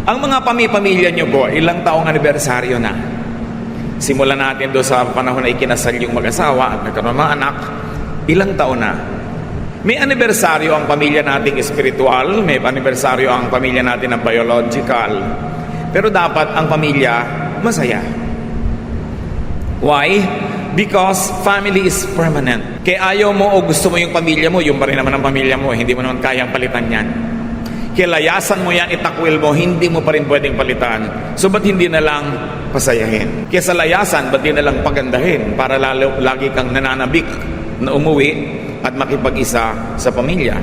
Ang mga pamilya nyo po, ilang taong anibersaryo na? Simulan natin doon sa panahon na ikinasal yung mag-asawa at nagkaroon ng anak. Ilang taon na? May anibersaryo ang pamilya nating espiritual, may anibersaryo ang pamilya natin na biological. Pero dapat ang pamilya masaya. Why? Because family is permanent. Kaya ayaw mo o gusto mo yung pamilya mo, yung pa rin naman ang pamilya mo, hindi mo naman kayang palitan yan. Kilayasan mo yan, itakwil mo, hindi mo pa rin pwedeng palitan. So ba't hindi na lang pasayahin? Kaya sa layasan, ba't di na lang pagandahin para lagi kang nananabik na umuwi at makipag-isa sa pamilya?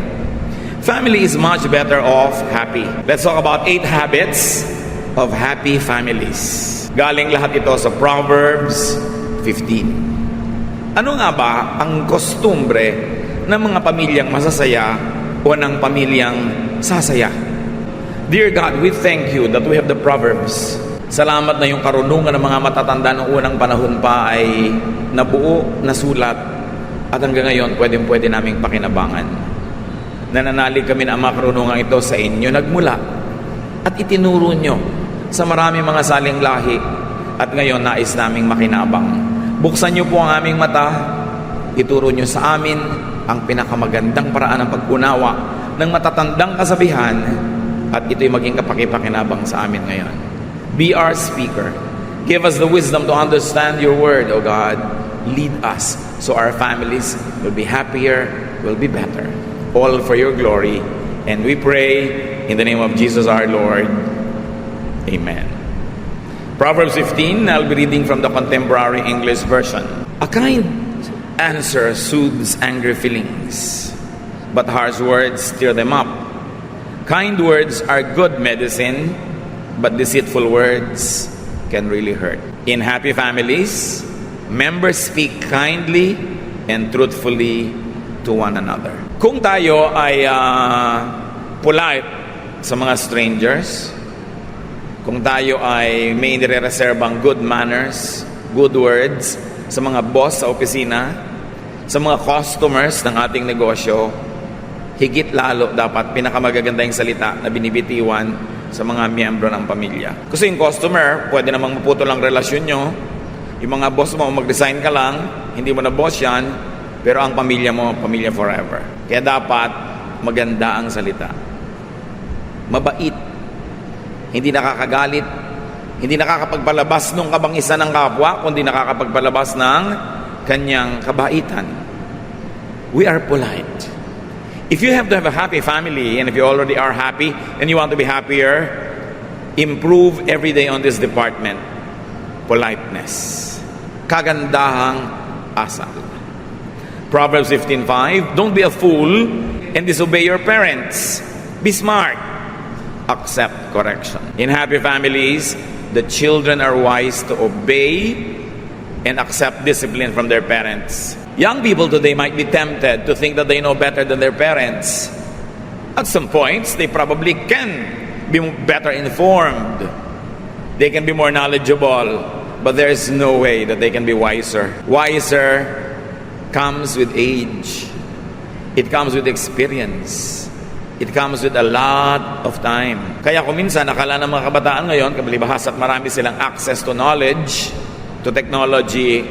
Family is much better off happy. Let's talk about 8 habits of happy families. Galing lahat ito sa Proverbs 15. Ano nga ba ang kostumbre ng mga pamilyang masasaya o ng pamilyang sasaya? Dear God, we thank you that we have the Proverbs. Salamat na yung karunungan ng mga matatanda noong unang panahon pa ay nabuo, nasulat, at hanggang ngayon pwede naming pakinabangan. Nananalig kami na ang mga karunungan ito sa inyo nagmula at itinuro nyo sa marami mga saling lahi, at ngayon nais naming makinabang. Buksan nyo po ang aming mata, ituro nyo sa amin ang pinakamagandang paraan ng pag-unawa ng matatandang kasabihan, at ito'y maging kapakipakinabang sa amin ngayon. Be our speaker. Give us the wisdom to understand your word, O God. Lead us so our families will be happier, will be better. All for your glory. And we pray in the name of Jesus our Lord. Amen. Proverbs 15, I'll be reading from the Contemporary English Version. A kind answer soothes angry feelings, but harsh words stir them up. Kind words are good medicine, but deceitful words can really hurt. In happy families, members speak kindly and truthfully to one another. Kung tayo ay polite sa mga strangers, kung tayo ay may nire-reserbang good manners, good words sa mga boss sa opisina, sa mga customers ng ating negosyo, higit lalo dapat pinakamagaganda yung salita na binibitiwan sa mga miyembro ng pamilya. Kasi yung customer, pwede namang maputol ang relasyon nyo. Yung mga boss mo, mag-resign ka lang, hindi mo na boss yan, pero ang pamilya mo, pamilya forever. Kaya dapat maganda ang salita. Mabait. Hindi nakakagalit, hindi nakakapagpalabas ng kabangisa ng kapwa, kundi nakakapagpalabas ng kanyang kabaitan. We are polite. If you have to have a happy family, and if you already are happy, and you want to be happier, improve every day on this department. Politeness. Kagandahang asal. Proverbs 15:5, don't be a fool and disobey your parents. Be smart. Accept correction. In happy families, the children are wise to obey and accept discipline from their parents. Young people today might be tempted to think that they know better than their parents. At some points, they probably can be better informed. They can be more knowledgeable, but there is no way that they can be wiser. Wiser comes with age. It comes with experience. It comes with a lot of time. Kaya kung minsan, akala ng mga kabataan ngayon, kabalibahas at marami silang access to knowledge, to technology,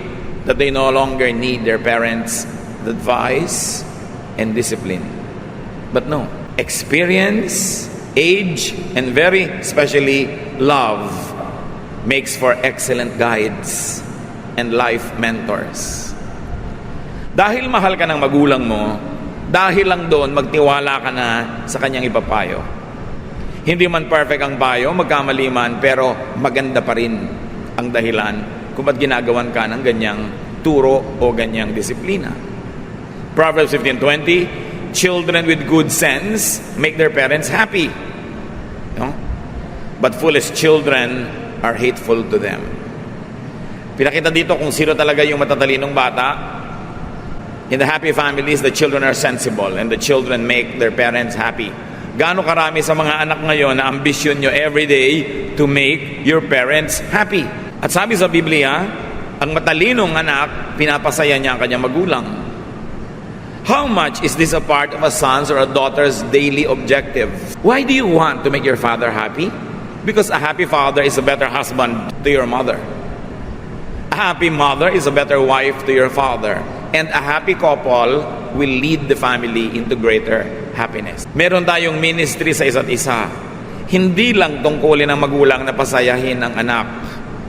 that they no longer need their parents' advice and discipline. But no. Experience, age, and very especially love makes for excellent guides and life mentors. Dahil mahal ka ng magulang mo, dahil lang doon, magtiwala ka na sa kanyang ipapayo. Hindi man perfect ang payo, magkamali man, pero maganda pa rin ang dahilan kung ba't ginagawan ka ng ganyang turo o ganyang disiplina. Proverbs 15:20, children with good sense make their parents happy. No? But foolish children are hateful to them. Pinakita dito kung sino talaga yung matatalinong bata. In the happy families, the children are sensible and the children make their parents happy. Gaano karami sa mga anak ngayon na ambisyon nyo every day to make your parents happy. At sabi sa Biblia, ang matalinong anak, pinapasaya niya ang kanyang magulang. How much is this a part of a son's or a daughter's daily objective? Why do you want to make your father happy? Because a happy father is a better husband to your mother. A happy mother is a better wife to your father. And a happy couple will lead the family into greater happiness. Meron tayong ministry sa isa't isa. Hindi lang tungkulin ng magulang na pasayahin ang anak.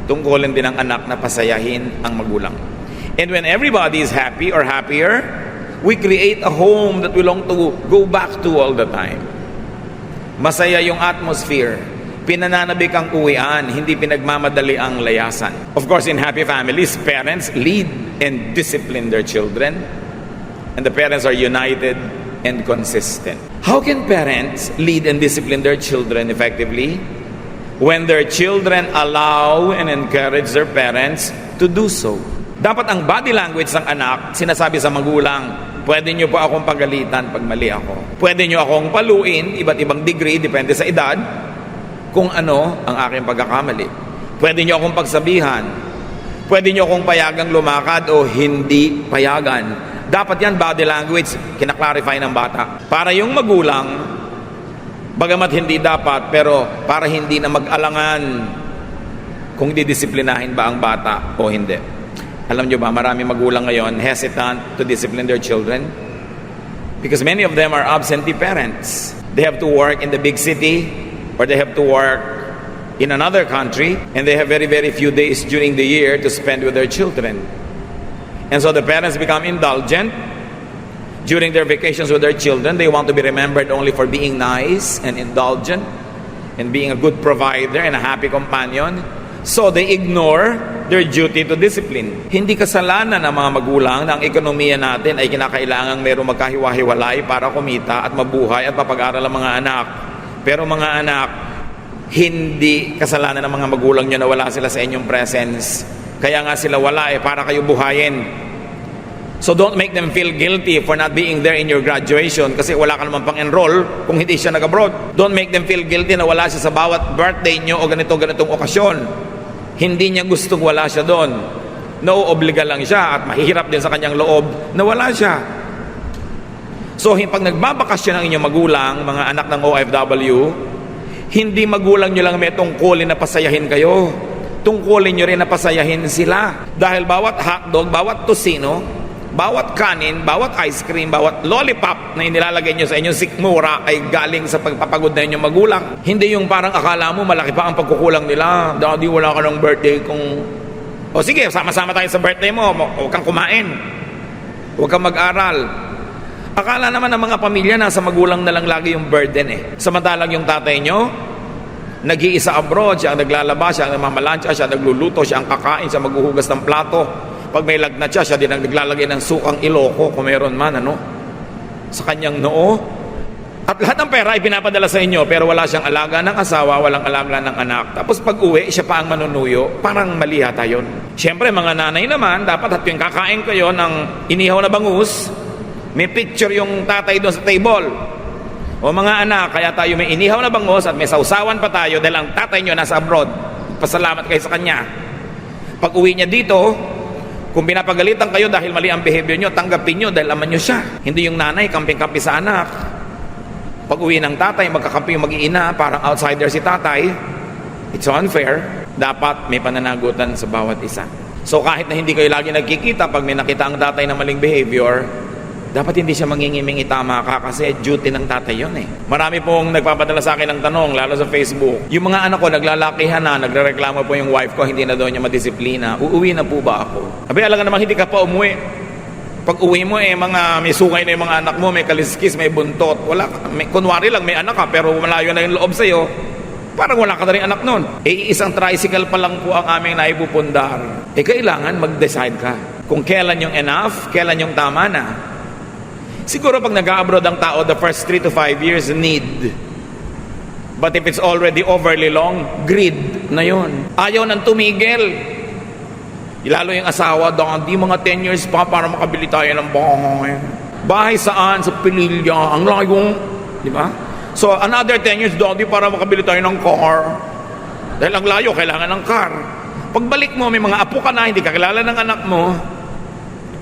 Tungkulin din ng anak na pasayahin ang magulang. And when everybody is happy or happier, we create a home that we long to go back to all the time. Masaya yung atmosphere. Pinananabik ang uwian, hindi pinagmamadali ang layasan. Of course, in happy families, parents lead and discipline their children. And the parents are united and consistent. How can parents lead and discipline their children effectively? When their children allow and encourage their parents to do so. Dapat ang body language ng anak, sinasabi sa magulang, pwede nyo po akong pagalitan pag mali ako. Pwede nyo akong paluin, iba't ibang degree, depende sa edad, kung ano ang aking pagkakamali. Pwede nyo akong pagsabihan. Pwede nyo akong payagang lumakad o hindi payagan. Dapat yan, body language, kinaklarify ng bata. Para yung magulang, bagamat hindi dapat, pero para hindi na mag-alangan kung didisiplinahin ba ang bata o hindi. Alam nyo ba, marami magulang ngayon hesitant to discipline their children because many of them are absentee parents. They have to work in the big city or they have to work in another country and they have very, very few days during the year to spend with their children. And so the parents become indulgent during their vacations with their children. They want to be remembered only for being nice and indulgent and being a good provider and a happy companion. So they ignore their duty to discipline. Hindi kasalanan ng mga magulang na ang ekonomiya natin ay kinakailangang mayroong magkahiwa-hiwalay para kumita at mabuhay at mapag-aral ang mga anak. Pero mga anak, hindi kasalanan ng mga magulang nyo na wala sila sa inyong presence. Kaya nga sila wala para kayo buhayin. So don't make them feel guilty for not being there in your graduation kasi wala ka naman pang enroll kung hindi siya nag-abroad. Don't make them feel guilty na wala siya sa bawat birthday nyo o ganitong okasyon. Hindi niya gustong wala siya doon. Nauobliga lang siya at mahihirap din sa kanyang loob na wala siya. So pag nagbabakasyon ang inyong magulang, mga anak ng OFW, hindi magulang nyo lang may tungkulin na pasayahin kayo. Tungkulin nyo rin na pasayahin sila. Dahil bawat hotdog, bawat tosino, bawat kanin, bawat ice cream, bawat lollipop na inilalagay nyo sa inyong sikmura ay galing sa pagpapagod na inyong magulang. Hindi yung parang akala mo malaki pa ang pagkukulang nila. Daddy, wala ka ng birthday kung... O sige, sama-sama tayo sa birthday mo. Huwag kang kumain. Huwag kang mag-aral. Akala naman ng mga pamilya nasa magulang na lang lagi yung burden Samantalang yung tatay nyo, nag-iisa abroad, siya ang naglalaba, siya ang namamalansya, siya ang nagluluto, siya ang kakain, siya maghuhugas ng plato. Pag may lagnat siya din ang naglalagay ng sukang iloko kung meron man, sa kanyang noo. At lahat ng pera ay pinapadala sa inyo, pero wala siyang alaga ng asawa, walang alaga ng anak. Tapos pag uwi, siya pa ang manunuyo. Parang mali yata yun. Siyempre, mga nanay naman, dapat at yung kakain kayo ng inihaw na bangus, may picture yung tatay doon sa table. O mga anak, kaya tayo may inihaw na bangus at may sausawan pa tayo dahil ang tatay nyo nasa abroad. Pasalamat kayo sa kanya. Pag uwi niya dito, kung pinapagalitan kayo dahil mali ang behavior nyo, tanggapin nyo dahil aman nyo siya. Hindi yung nanay, kamping-kampi sa anak. Pag uwi ng tatay, magkakampi yung mag-iina, parang outsider si tatay. It's unfair. Dapat may pananagutan sa bawat isa. So kahit na hindi kayo lagi nagkikita, pag may nakita ang tatay na maling behavior, dapat hindi siya mangingiming itama ka kasi duty ng tatay yun Marami pong nagpapadala sa akin ng tanong, lalo sa Facebook. Yung mga anak ko, naglalakihan na, nagrereklamo po yung wife ko, hindi na daw niya madisiplina. Uuwi na po ba ako? Abi, alam nga naman hindi ka pa umuwi. Pag uwi mo may sungay na yung mga anak mo, may kaliskis, may buntot. Wala, kunwari lang may anak ka, pero malayo na yung loob sa'yo. Parang wala ka na rin anak nun. Isang tricycle pa lang po ang aming naipupundar. Kailangan mag-decide ka. Kung kailan yung enough, kailan yung tama na. Siguro pag nag-abroad ang tao, the first 3 to 5 years need. But if it's already overly long, greed na yun. Ayaw nang tumigil. Lalo yung asawa, di mga 10 years pa para makabili tayo ng bahay. Bahay saan? Sa Pililya. Ang layo. Di ba? So another 10 years, daddy, para makabili tayo ng car. Dahil ang layo, kailangan ng car. Pagbalik mo, may mga apo ka na, hindi ka kilala ng anak mo.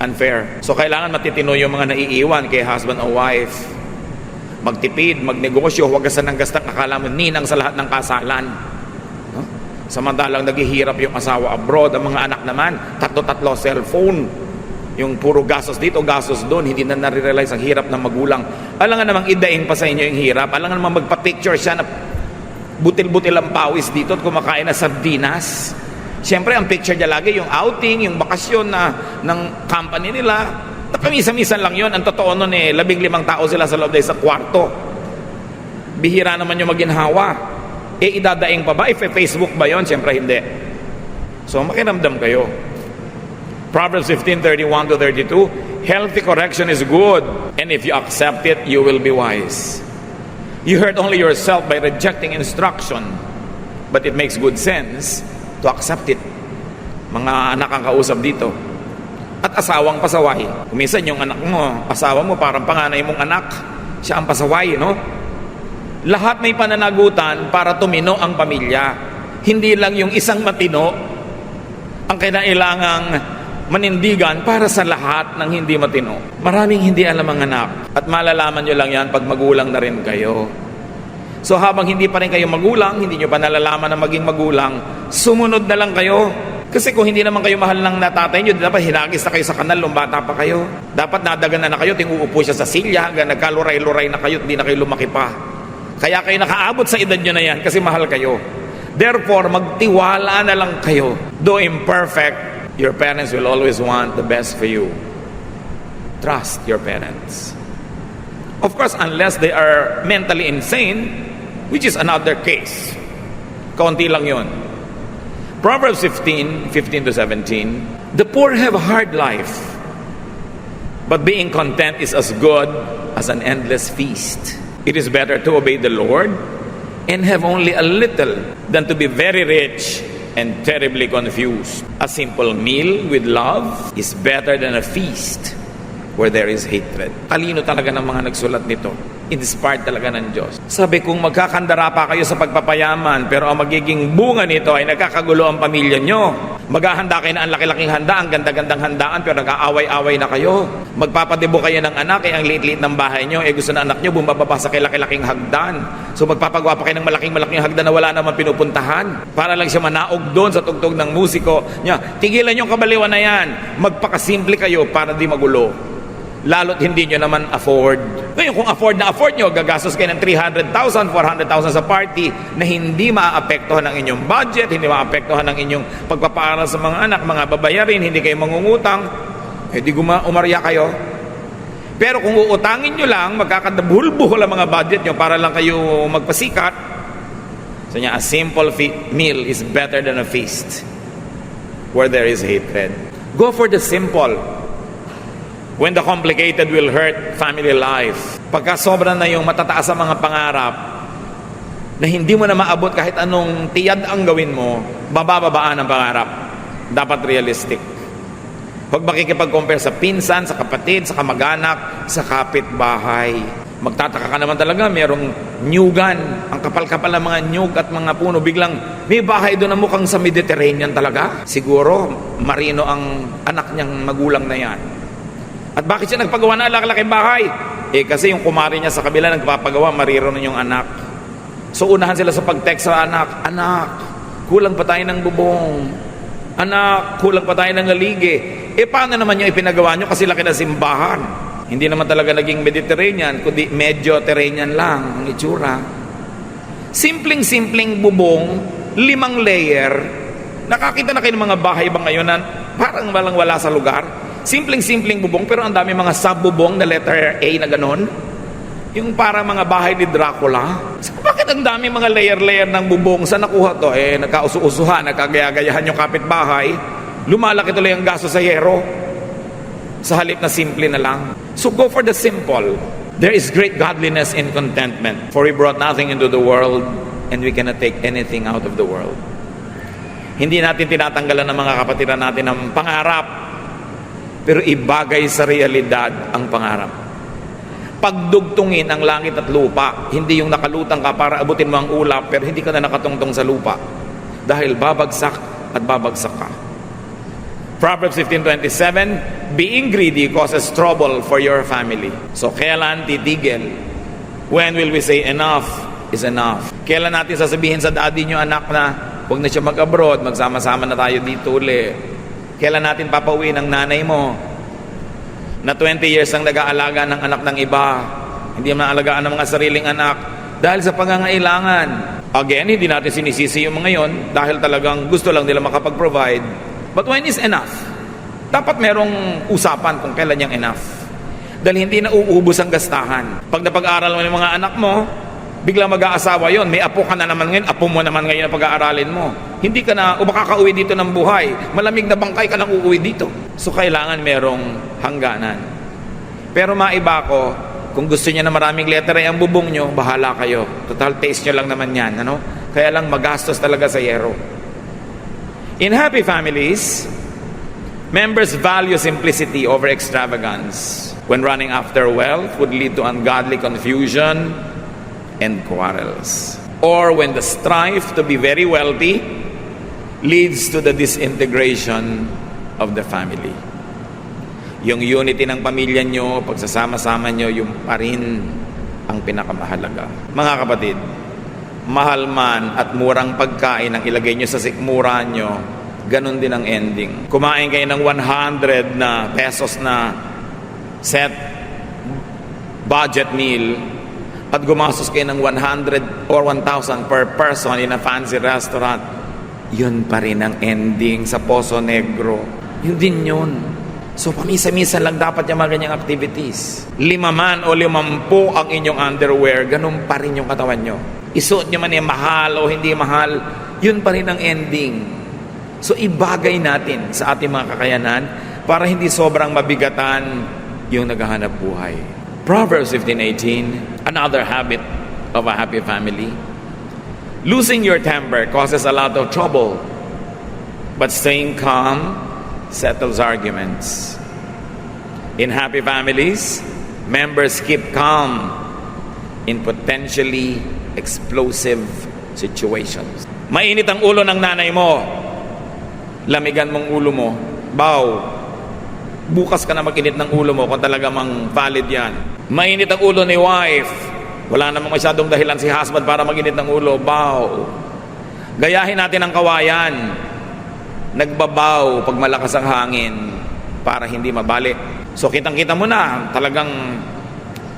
Unfair. So kailangan matitino yung mga naiiwan kay husband o wife. Magtipid, magnegosyo, huwag gasan ng gastang akala mo ninang sa lahat ng kasalan. Samantalang naghihirap yung asawa abroad, ang mga anak naman, tatlo-tatlo cellphone. Yung puro gastos dito, gastos doon, hindi na nare-realize ang hirap ng magulang. Alam nga namang idaing pa sa inyo yung hirap. Alam nga namang magpa-picture siya na butil-butil ang pawis dito at kumakain na sardinas. Siyempre, ang picture niya lagi, yung outing, yung bakasyon ng company nila. Napamisa-misan lang yun. Ang totoo nun 15 tao sila sa loob sa kwarto. Bihira naman yung maginhawa. Idadaing pa ba? Facebook ba yon? Siyempre hindi. So makiramdam kayo. Proverbs 15:31-32, healthy correction is good, and if you accept it, you will be wise. You hurt only yourself by rejecting instruction, but it makes good sense to accept it. Mga anak ang kausap dito. At asawang pasaway. Kuminsan yung anak mo, asawa mo, parang panganay mong anak, siya ang pasaway, no? Lahat may pananagutan para tumino ang pamilya. Hindi lang yung isang matino ang kinailangang manindigan para sa lahat ng hindi matino. Maraming hindi alam ang anak. At malalaman nyo lang yan pag magulang na rin kayo. So habang hindi pa rin kayo magulang, hindi nyo pa nalalaman na maging magulang, sumunod na lang kayo. Kasi kung hindi naman kayo mahal ng natatay nyo, dapat hinagis na kayo sa kanal nung bata pa kayo. Dapat nadagan na kayo, tinguupo siya sa silya, hanggang nagkaluray-luray na kayo at di na kayo lumaki pa. Kaya kayo nakaabot sa edad nyo na yan kasi mahal kayo. Therefore, magtiwala na lang kayo. Though imperfect, your parents will always want the best for you. Trust your parents. Of course, unless they are mentally insane, which is another case. Kaunti lang yun. Proverbs 15:15-17, the poor have a hard life, but being content is as good as an endless feast. It is better to obey the Lord and have only a little than to be very rich and terribly confused. A simple meal with love is better than a feast where there is hatred. Talino talaga ng mga nagsulat nito. Inspired talaga ng Diyos. Sabi, kung magkakandara pa kayo sa pagpapayaman, pero ang magiging bunga nito ay nagkakagulo ang pamilya nyo. Maghahanda kayo na ang laki-laking handa, ang ganda-gandang handaan, pero nag-aaway-away na kayo. Magpapadebo kayo ng anak, ang liit-liit ng bahay nyo, gusto na anak nyo, bumababa sa laki-laking hagdan. So magpapagawa pa kayo ng malaking-malaking hagdan na wala naman pinupuntahan. Para lang siya manaog doon sa tugtog ng musiko niya. Tigilan yung kabaliwan na yan. Magpakasimple kayo para di magulo. Lalo't hindi nyo naman afford. Ngayon, kung afford nyo, gagastos kayo ng 300,000, 400,000 sa party na hindi maaapektuhan ng inyong budget, hindi maaapektuhan ng inyong pagpapaaral sa mga anak, mga babayarin, hindi kayo mangungutang, di umarya kayo. Pero kung uutangin nyo lang, magkakadabuhol-buhol ang mga budget nyo para lang kayo magpasikat. So niya, a simple meal is better than a feast where there is hatred. Go for the simple. When the complicated will hurt family life. Pagka sobra na yung matataas sa mga pangarap na hindi mo na maabot kahit anong tiyad ang gawin mo, bababaan ang pangarap. Dapat realistic. Huwag makikipag-compare sa pinsan, sa kapatid, sa kamag-anak, sa kapitbahay. Magtataka ka naman talaga, merong nyugan, ang kapal-kapal ng mga nyug at mga puno, biglang may bahay doon na mukhang sa Mediterranean talaga. Siguro, marino ang anak niyang magulang na yan. At bakit siya nagpagawa na laki-laking bahay? Kasi yung kumari niya sa kabila nagpapagawa, mariron yung anak. So unahan sila sa pag-text sa anak, anak, kulang pa tayo ng bubong. Anak, kulang pa tayo ng galige. Paano naman yung ipinagawa nyo kasi laki na simbahan? Hindi naman talaga naging Mediterranean, kundi Medyo-Terranean lang ang itsura. Simpleng-simpleng bubong, 5 layer. Nakakita na kayo ng mga bahay ba ngayon na parang walang wala sa lugar? Simpleng-simpleng bubong, pero ang dami mga sub-bubong na letter A na ganon. Yung para mga bahay ni Dracula. So, bakit ang dami mga layer-layer ng bubong? Saan nakuha to? Nagkausu-usuhan, nagkagaya-gayahan yung kapitbahay. Lumalaki tuloy ang gasto sa yero. Sa halip na simple na lang. So go for the simple. There is great godliness in contentment. For we brought nothing into the world, and we cannot take anything out of the world. Hindi natin tinatanggalan ng mga kapatiran natin ng pangarap. Pero ibagay sa realidad ang pangarap. Pagdugtungin ang langit at lupa, hindi yung nakalutang ka para abutin mo ang ulap, pero hindi ka na nakatungtong sa lupa. Dahil babagsak at babagsak ka. Proverbs 15:27, being greedy causes trouble for your family. So kailan titigil? When will we say enough is enough? Kailan natin sasabihin sa daddy nyo, anak, na Huwag na siya mag-abroad, magsama-sama na tayo dito uli. Kailan natin papauwi ng nanay mo na 20 years ang nag-aalaga ng anak ng iba, hindi naman alagaan ng mga sariling anak dahil sa pangangailangan. Again, hindi natin sinisisi yung mga yon dahil talagang gusto lang nila makapag-provide. But when is enough? Dapat merong usapan kung kailan yung enough. Dahil hindi na uubos ang gastahan. Pag napag-aaral mo ng mga anak mo, biglang mag-aasawa yon, may apo ka na naman ngayon, apo mo naman ngayon ang pag-aaralin mo. Hindi ka na, o makakauwi dito ng buhay, malamig na bangkay ka lang uuwi dito. So kailangan merong hangganan. Pero maiba ko, kung gusto niya na maraming letter ay ang bubong nyo, bahala kayo. Total taste nyo lang naman yan, ano? Kaya lang magastos talaga sa yero. In happy families, members value simplicity over extravagance. When running after wealth would lead to ungodly confusion and quarrels. Or when the strife to be very wealthy leads to the disintegration of the family. Yung unity ng pamilya nyo, pagsasama-sama nyo, yung pa rin ang pinakamahalaga. Mga kapatid, mahal man at murang pagkain ang ilagay nyo sa sikmura nyo, ganun din ang ending. Kumain kayo ng 100 na pesos na set budget meal at gumastos kayo ng 100 or 1,000 per person in a fancy restaurant, yun pa rin ang ending sa Poso Negro. Yun din yun. So pamisa-misa lang dapat yung mga ganyang activities. 5 man o 50 ang inyong underwear, ganun pa rin yung katawan nyo. Isuot nyo man yung mahal o hindi mahal, yun pa rin ang ending. So ibagay natin sa ating mga kakayanan para hindi sobrang mabigatan yung naghahanap buhay. Proverbs 15:18, another habit of a happy family. Losing your temper causes a lot of trouble, but staying calm settles arguments. In happy families, members keep calm in potentially explosive situations. Mainit ang ulo ng nanay mo, lamigan mong ulo mo, bow. Bukas ka na mag-init ng ulo mo kung talaga mang valid yan. Mainit ang ulo ni wife, wala namang masyadong dahilan si husband para mag-init ng ulo, bow. Gayahin natin ang kawayan, nagbabaw pag malakas ang hangin para hindi mabalik. So kitang-kita mo na talagang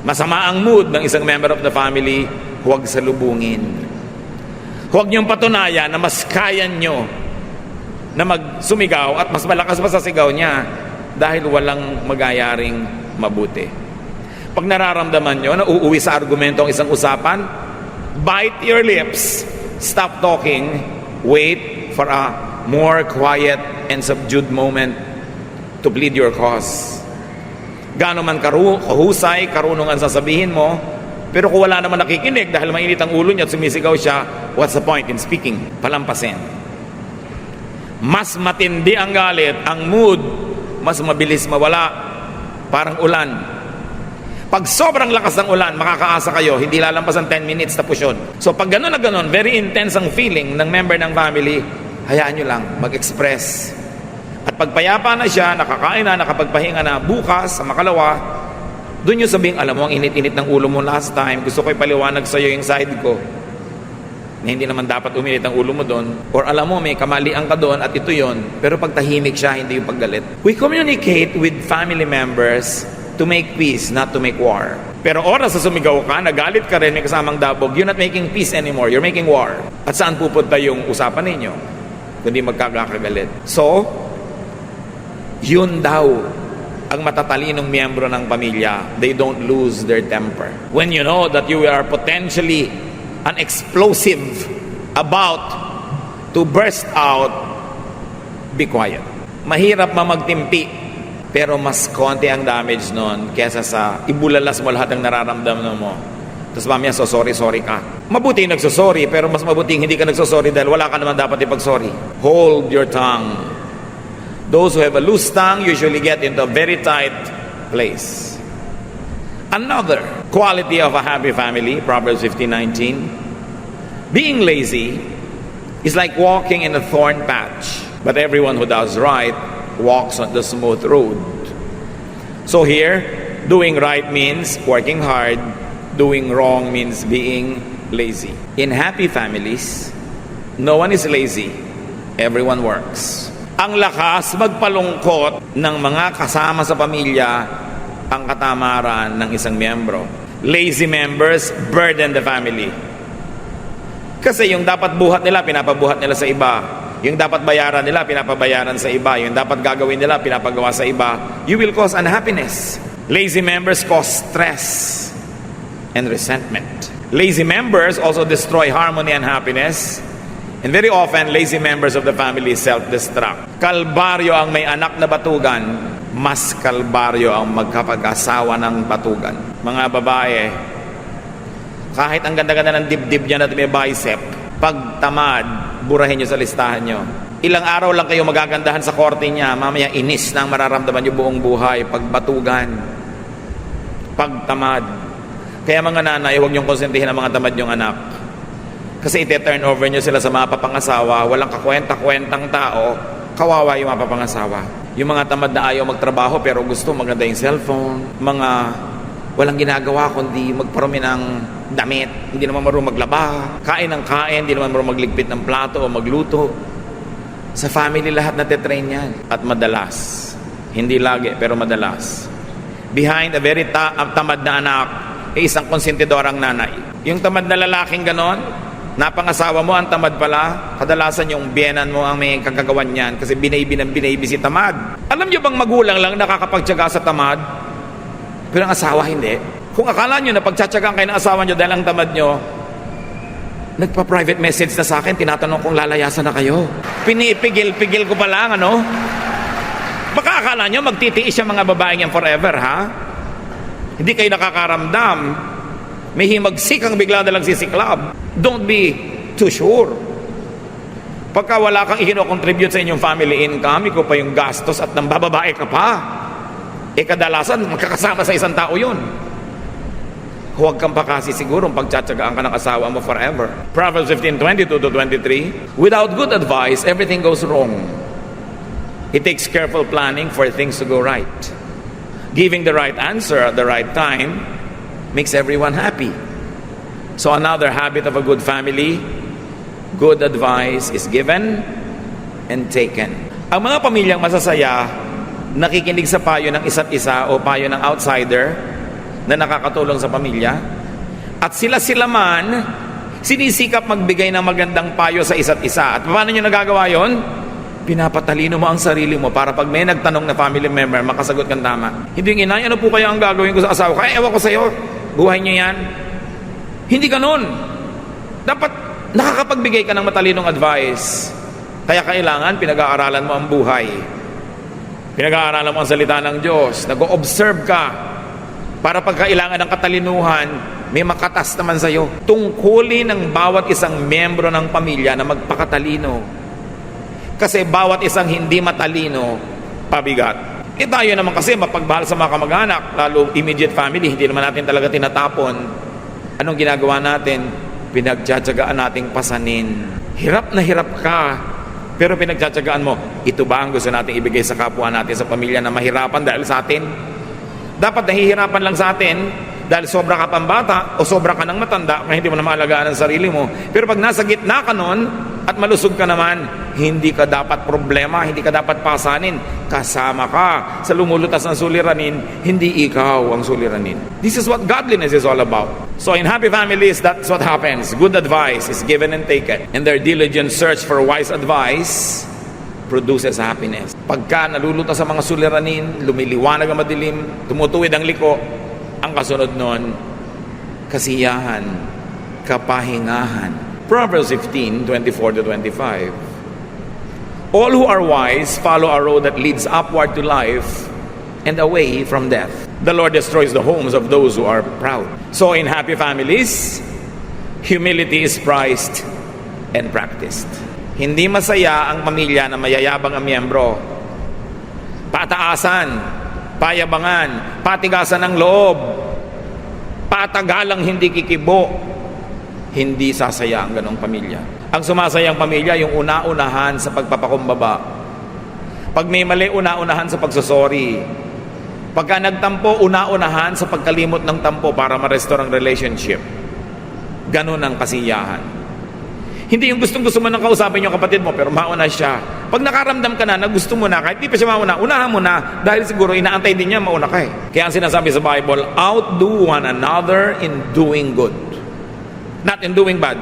masama ang mood ng isang member of the family, huwag salubungin. Huwag niyong patunayan na mas kaya niyo na magsumigaw at mas malakas pa sa sigaw niya dahil walang magayaring mabuti. Pag nararamdaman nyo na uuwi sa argumento ang isang usapan, bite your lips, stop talking, wait for a more quiet and subdued moment to plead your cause. Gaano man kahusay, karunungan sasabihin mo, pero kung wala naman nakikinig dahil mainit ang ulo niya at sumisigaw siya, what's the point in speaking? Palampasin. Mas matindi ang galit, ang mood, mas mabilis mawala, parang ulan. Pag sobrang lakas ng ulan, makakaasa kayo, hindi lalampas ang 10 minutes, tapos yun. So pag gano'n na gano'n, very intense ang feeling ng member ng family, hayaan nyo lang, mag-express. At pag payapa na siya, nakakain na, nakapagpahinga na, bukas, sa makalawa, doon nyo sabihin, alam mo, ang init-init ng ulo mo last time, gusto ko ipaliwanag sa'yo yung side ko, na hindi naman dapat uminit ang ulo mo doon. Or alam mo, may kamalian ka doon at ito yon. Pero pag tahimik siya, hindi yung paggalit. We communicate with family members to make peace, not to make war. Pero oras sa sumigaw ka, nagalit ka rin, may kasamang dabog, you're not making peace anymore, you're making war. At saan pupunta yung usapan ninyo? Kundi magkakagalit. So, yun daw ang matatalinong miyembro ng pamilya. They don't lose their temper. When you know that you are potentially an explosive about to burst out, be quiet. Mahirap magtimpi, pero mas konti ang damage nun kesa sa ibulalas mo lahat ng nararamdaman mo. Tapos mamaya sorry ka. Mabuti nagsosorry, pero mas mabuti hindi ka nagsosorry dahil wala ka naman dapat ipag-sorry. Hold your tongue. Those who have a loose tongue usually get into a very tight place. Another quality of a happy family, Proverbs 15:19, being lazy is like walking in a thorn patch, but everyone who does right walks on the smooth road. So here, doing right means working hard, doing wrong means being lazy. In happy families, No one is lazy. Everyone works. Ang lakas magpalungkot ng mga kasama sa pamilya ang katamaran ng isang miyembro. Lazy members burden the family. Kasi yung dapat buhat nila, pinapabuhat nila sa iba. Yung dapat bayaran nila, pinapabayaran sa iba. Yung dapat gagawin nila, pinapagawa sa iba. You will cause unhappiness. Lazy members cause stress and resentment. Lazy members also destroy harmony and happiness. And very often, lazy members of the family self-destruct. Kalbaryo ang may anak na batugan, mas kalbaryo ang magkapag-asawa ng batugan. Mga babae, kahit ang ganda-ganda ng dibdib niya at may bicep, pag tamad, burahin niyo sa listahan niyo. Ilang araw lang kayo magagandahan sa korte niya, mamaya inis na ang mararamdaman niyo buong buhay, pagbatugan, pagtamad. Kaya mga nanay, huwag niyong konsentihin ang mga tamad niyong anak. Kasi ite-turn over niyo sila sa mga papangasawa, walang kakwenta-kwentang tao, kawawa yung mga papangasawa. Yung mga tamad na ayaw magtrabaho pero gusto maganda yung cellphone, mga walang ginagawa kundi magparumi ng damit, hindi naman marunong maglaba, kain ng kain, hindi naman marunong magligpit ng plato o magluto. Sa family lahat natitrain yan. At madalas, hindi lagi pero madalas, behind a very tamad na anak, isang konsentidorang nanay. Yung tamad na lalaking ganon, napangasawa mo, ang tamad pala, kadalasan yung biyenan mo ang may kagagawan niyan kasi binaybi si tamad. Alam niyo bang magulang lang nakakapagtyaga sa tamad? Pero ang asawa hindi. Kung akala nyo na pagtsatsagaan kayo ng asawa nyo dahil ang tamad nyo, nagpa-private message na sa akin, tinatanong kung lalayasan na kayo. Pinipigil-pigil ko pa lang, ano? Baka akala nyo magtitiis yung mga babaeng yan forever, ha? Hindi kayo nakakaramdam. May himagsikang bigla na lang sisiklab. Don't be too sure. Pagka wala kang i-contribute sa inyong family income, ikaw pa yung gastos at nang bababae ka pa. Kadalasan, magkakasama sa isang tao yun. Huwag kang pa kasi sigurong pagtsatsagaan ka ng asawa mo forever. Proverbs 15:22-23, without good advice, everything goes wrong. It takes careful planning for things to go right. Giving the right answer at the right time makes everyone happy. So another habit of a good family, good advice is given and taken. Ang mga pamilyang masasaya, nakikinig sa payo ng isa't isa o payo ng outsider na nakakatulong sa pamilya, at sila man sinisikap magbigay ng magandang payo sa isa't isa. At paano nyo nagagawa yon? Pinapatalino mo ang sarili mo para pag may nagtanong na family member, makasagot kang tama. Hindi yung inay, ano po kaya ang gagawin ko sa asawa? Kaya ewan ko sa'yo, buhay nyo yan. Hindi ganun. Dapat nakakapagbigay ka ng matalinong advice. Kaya kailangan pinag-aaralan mo ang buhay. Pinag-aaralan mo ang salita ng Diyos. Nag-o-observe ka para pagkailangan ng katalinuhan, may makatas naman sa'yo. Tungkulin ng bawat isang miyembro ng pamilya na magpakatalino. Kasi bawat isang hindi matalino, pabigat. Tayo naman kasi mapagmahal sa mga kamag-anak, lalo immediate family, hindi naman natin talaga tinatapon. Anong ginagawa natin? Pinagtsatsagaan nating pasanin. Hirap na hirap ka, pero pinagtsatsagaan mo, ito ba ang gusto nating ibigay sa kapwa natin sa pamilya na mahirapan dahil sa atin? Dapat nahihirapan lang sa atin dahil sobra ka pang bata o sobra ka ng matanda kaya hindi mo na maalagaan ang sarili mo. Pero pag nasa gitna ka nun at malusog ka naman, hindi ka dapat problema, hindi ka dapat pasanin. Kasama ka sa lumulutas ng suliranin, hindi ikaw ang suliranin. This is what godliness is all about. So in happy families, that's what happens. Good advice is given and taken. And their diligent search for wise advice produces happiness. Pagka nalulutas sa mga suliranin, lumiliwanag ang madilim, tumutuwid ang liko, ang kasunod nun, kasiyahan, kapahingahan. Proverbs 15:24-25. All who are wise follow a road that leads upward to life and away from death. The Lord destroys the homes of those who are proud. So in happy families, humility is prized and practiced. Hindi masaya ang pamilya na mayayabang ang miyembro. Pataasan, payabangan, patigasan ng loob, patagalang hindi kikibo. Hindi sasaya ang ganong pamilya. Ang sumasayang pamilya, yung una-unahan sa pagpapakumbaba. Pag may mali, una-unahan sa pagsusori. Pagka nagtampo, una-unahan sa pagkalimot ng tampo para ma-restore ang relationship. Ganon ang kasiyahan. Hindi yung gustong-gusto mo nang kausapin yung kapatid mo, pero mauna siya. Pag nakaramdam ka na gusto mo na, kahit di pa siya mauna, unahan mo na, dahil siguro inaantay din niya, mauna ka eh. Kaya ang sinasabi sa Bible, outdo one another in doing good, not in doing bad.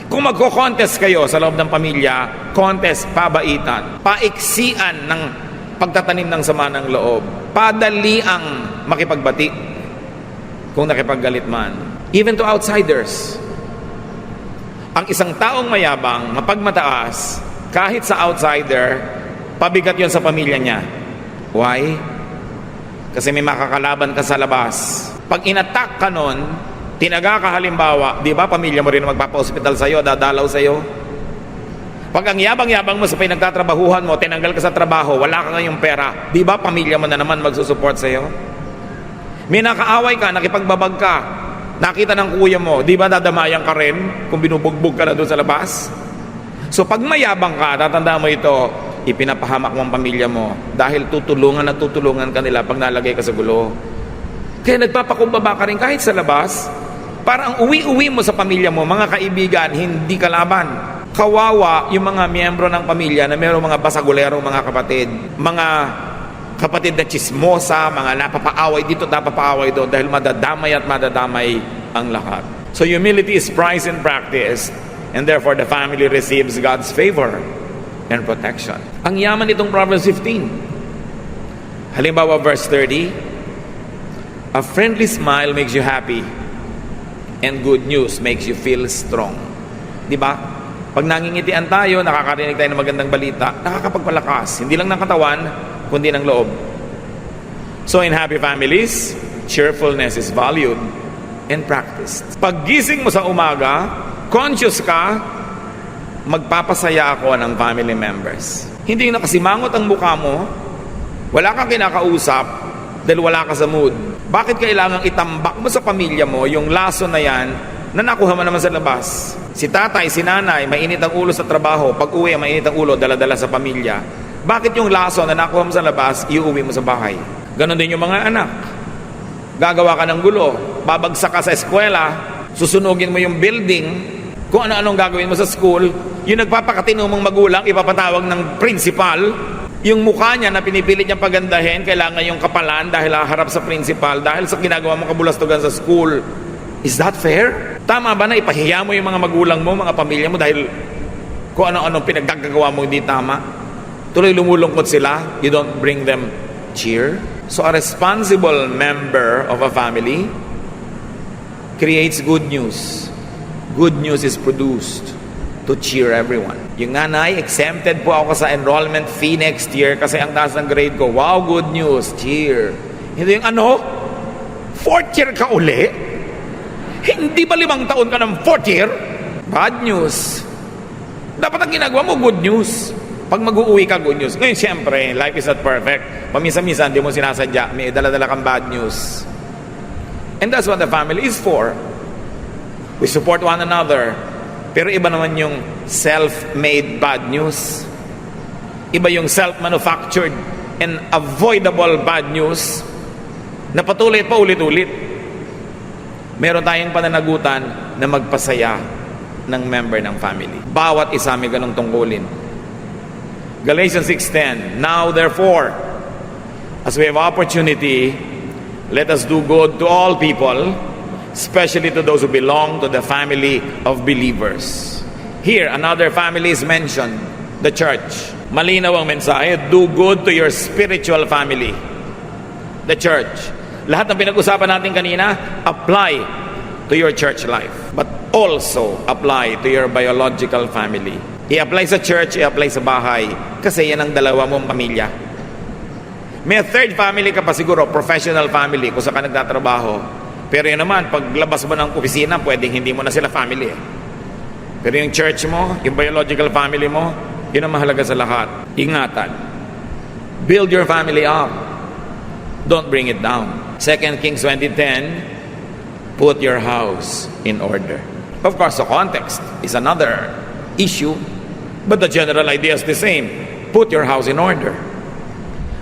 Kung magko-contest kayo sa loob ng pamilya, contest, pabaitan, paiksian ng pagtatanim ng sama ng loob, padali ang makipagbati kung nakipaggalit man. Even to outsiders. Ang isang taong mayabang, mapagmataas, kahit sa outsider, pabigat yon sa pamilya niya. Why? Kasi may makakalaban ka sa labas. Pag inattack ka nun, tinaga ka halimbawa, di ba pamilya mo rin magpapa-hospital sa'yo, dadalaw sa'yo? Pag ang yabang-yabang mo sa pinagtatrabahuhan mo, tinanggal ka sa trabaho, wala ka ngayong pera, di ba pamilya mo na naman magsusupport sa'yo? May nakaaway ka, nakipagbabag ka, nakita ng kuya mo, di ba dadamayan ka rin kung binubugbog ka na doon sa labas? So pag mayabang ka, tatandaan mo ito, ipinapahamak mo ang pamilya mo dahil tutulungan at tutulungan ka nila pag nalagay ka sa gulo. Kaya nagpapakumbaba ka rin kahit sa labas, para ang uwi-uwi mo sa pamilya mo, mga kaibigan, hindi kalaban. Kawawa yung mga miyembro ng pamilya na mayroong mga basagulero, mga kapatid na chismosa, mga napapaaway dito, napapaaway doon, dahil madadamay at madadamay ang lahat. So humility is prized and practiced, and therefore the family receives God's favor and protection. Ang yaman nitong Proverbs 15. Halimbawa, verse 30, a friendly smile makes you happy, and good news makes you feel strong. Di ba? Pag nangingitian tayo, nakakarinig tayo ng magandang balita, nakakapagpalakas, hindi lang ng katawan, kundi ng loob. So in happy families, cheerfulness is valued and practiced. Pag gising mo sa umaga, conscious ka, magpapasaya ako ng family members. Hindi nakasimangot ang mukha mo, wala kang kinakausap, dahil wala ka sa mood. Bakit kailangang itambak mo sa pamilya mo yung laso na yan na nakuha mo naman sa labas? Si tatay, si nanay, mainit ang ulo sa trabaho. Pag uwi, mainit ang ulo, dala-dala sa pamilya. Bakit yung laso na nakuha mo sa labas, iuwi mo sa bahay? Ganon din yung mga anak. Gagawa ka ng gulo, babagsak ka sa eskwela, susunugin mo yung building, kung ano-anong gagawin mo sa school, yung nagpapakatino mong magulang, ipapatawag ng principal, yung mukha niya na pinipilit niyang pagandahin, kailangan yung kapalan dahil haharap sa principal, dahil sa ginagawa mong kabulastugan sa school. Is that fair? Tama ba na ipahiya mo yung mga magulang mo, mga pamilya mo, dahil kung ano-anong pinagdagagawa mo hindi tama? Tuloy lumulungkot sila, you don't bring them cheer. So a responsible member of a family creates good news. Good news is produced to cheer everyone. Yung nanay, exempted po ako sa enrollment fee next year kasi ang taas ng grade ko. Wow, good news, cheer. Hindi yung ano? 4th year ka uli? Hindi ba 5 taon ka ng 4th year? Bad news. Dapat ang ginagawa mo, good news. Pag mag-uuwi ka, good news. Ngayon, siyempre, life is not perfect. Paminsan-minsan, di mo sinasadya, may dala-dala kang bad news. And that's what the family is for. We support one another. Pero iba naman yung self-made bad news. Iba yung self-manufactured and avoidable bad news na patuloy pa ulit-ulit. Meron tayong pananagutan na magpasaya ng member ng family. Bawat isa may ganong tungkulin. Galatians 6:10, now therefore, as we have opportunity, let us do good to all people, especially to those who belong to the family of believers. Here, another family is mentioned, the church. Malinaw ang mensahe, do good to your spiritual family, the church. Lahat ng pinag-usapan natin kanina, apply to your church life, but also apply to your biological family. I-apply sa church, i-apply sa bahay, kasi yan ang dalawa mong pamilya. May third family ka pa siguro, professional family, kung saan ka nagtatrabaho. Pero yun naman, paglabas mo ng opisina, pwedeng hindi mo na sila family eh. Pero yung church mo, yung biological family mo, yun ang mahalaga sa lahat. Ingatan. Build your family up. Don't bring it down. 2 Kings 20:10, put your house in order. Of course, the context is another issue, but the general idea is the same. Put your house in order.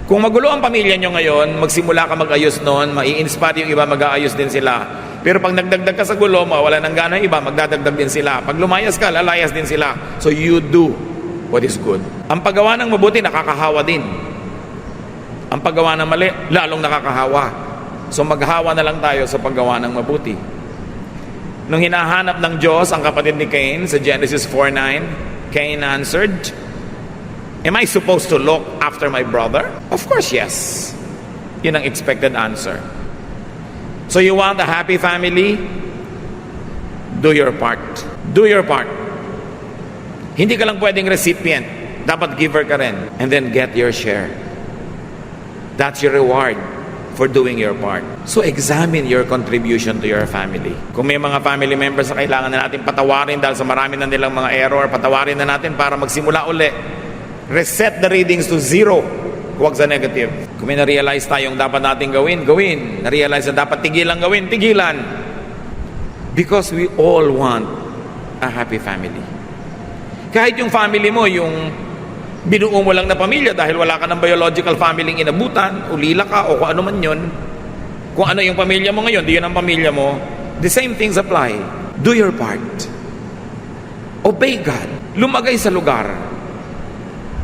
Kung magulo ang pamilya nyo ngayon, magsimula ka mag-ayos noon, mai-inspire yung iba, mag-aayos din sila. Pero pag nagdagdag ka sa gulo, mawala ng gana yung iba, magdadagdag din sila. Pag lumayas ka, lalayas din sila. So you do what is good. Ang paggawa ng mabuti, nakakahawa din. Ang paggawa ng mali, lalong nakakahawa. So maghawa na lang tayo sa paggawa ng mabuti. Nung hinahanap ng Diyos ang kapatid ni Cain sa Genesis 4:9, Cain answered, "Am I supposed to look after my brother?" Of course, yes. Yun ang expected answer. So you want a happy family? Do your part. Do your part. Hindi ka lang pwedeng recipient. Dapat giver ka rin. And then get your share. That's your reward for doing your part. So examine your contribution to your family. Kung may mga family members na kailangan na natin patawarin dahil sa marami na nilang mga error, patawarin na natin para magsimula uli. Reset the readings to 0. Huwag sa negative. Kung may na-realize tayong dapat natin gawin, gawin. Na-realize na dapat tigilan gawin, tigilan. Because we all want a happy family. Kahit yung family mo, yung binuo mo lang na pamilya dahil wala ka ng biological family inabutan, ulila ka, o kung ano man yun. Kung ano yung pamilya mo ngayon, di yun ang pamilya mo. The same things apply. Do your part. Obey God. Lumagay sa lugar.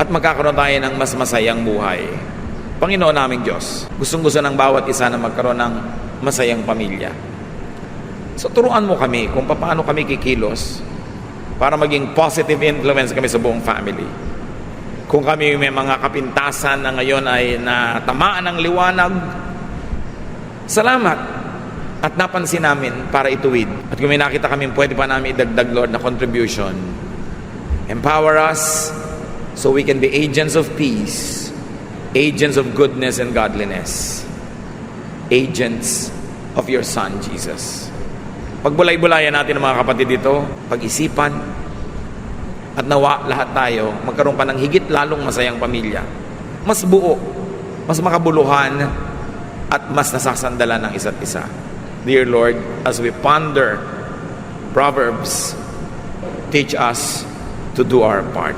At magkakaroon tayo ng mas masayang buhay. Panginoon naming Diyos, gustong-gusto ng bawat isa na magkaroon ng masayang pamilya. So turuan mo kami kung paano kami kikilos para maging positive influence kami sa buong family. Kung kami may mga kapintasan na ngayon ay natamaan ng liwanag, salamat at napansin namin para ituwid. At kung may nakita kami, pwede pa namin idagdag, Lord, na contribution. Empower us so we can be agents of peace, agents of goodness and godliness, agents of your Son, Jesus. Pagbulay-bulayan natin ng mga kapatid dito, pag-isipan, at nawa lahat tayo magkaroon pa ng higit lalong masayang pamilya. Mas buo, mas makabuluhan, at mas nasasandalan ng isa't isa. Dear Lord, as we ponder Proverbs, teach us to do our part.